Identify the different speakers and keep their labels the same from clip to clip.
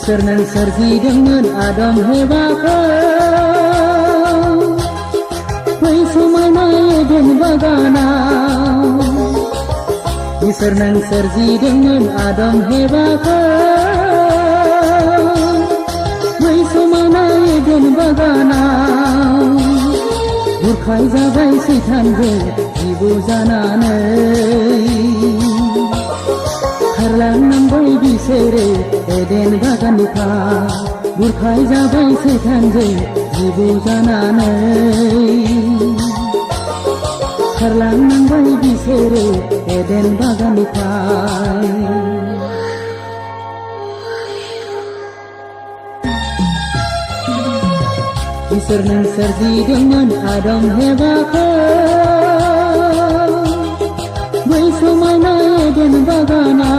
Speaker 1: Isor nang sorbidongan Adam hebaka Wai sumana Eden bagana Isor nang sorbidongan Adam hebaka Wai sumana Eden bagana Burkhai jabai saitanjo jibo jananai Harlang nambai bisere Eden baganka Burkhai jabai saitanjo jibo jananai Harlang nambai bisere Eden baganka Isor nang sorbidongan Adam hebaka Wai sumana Eden bagana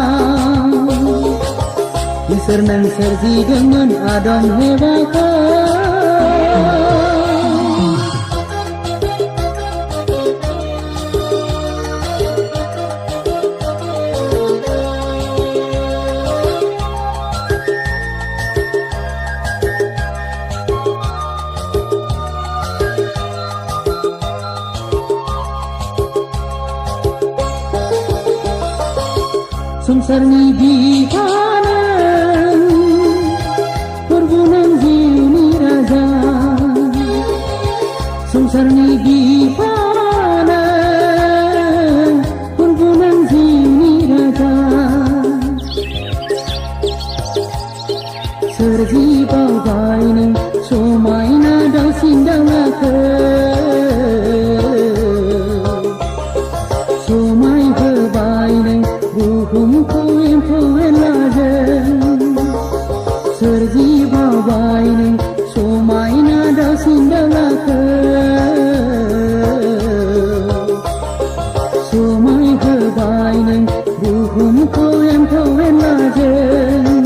Speaker 1: Isor nang sorbidongan Adam hebaka Samsarni bihanan Perbunan jiuni raja Samsarni bihanan Perbunan jiuni raja Serji bawaini Somaina dausindangaka Somai bawaini Buhumku impuan lajen Serji bawaini Somaina dausindangaka Somai bawaini Buhumku impuan lajen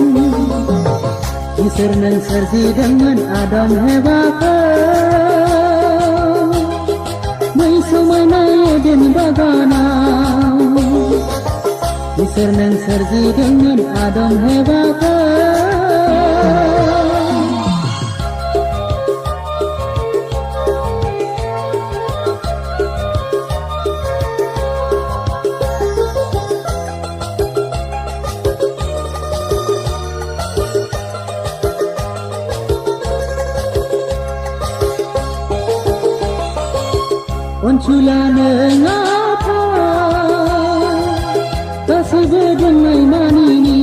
Speaker 1: Isor nang sorbidongan Adam hebaka Wai sumana Eden bagana Isor nang sorbidongan Adam hebaka Onculana ngapa Kasibe dengai manini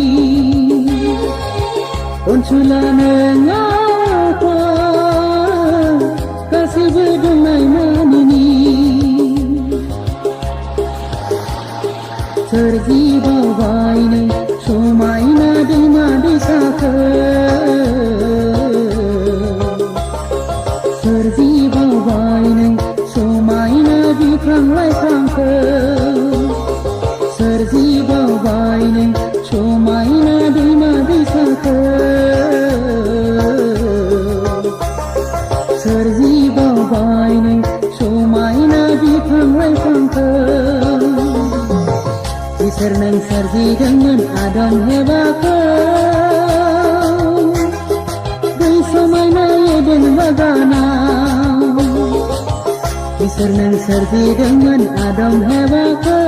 Speaker 1: Onculana ngapa Kasibe dengai manini Serji bawaini Somaina dima disaka Serji bawaini Somaina bikrang laifangka Serji bawaini Somaina dima disaka Serji bawaini Somaina bikrang laifangka Isor nang sorbidongan Adam hebaka Wai sumana Eden bagana Isor nang sorbidongan Adam hebaka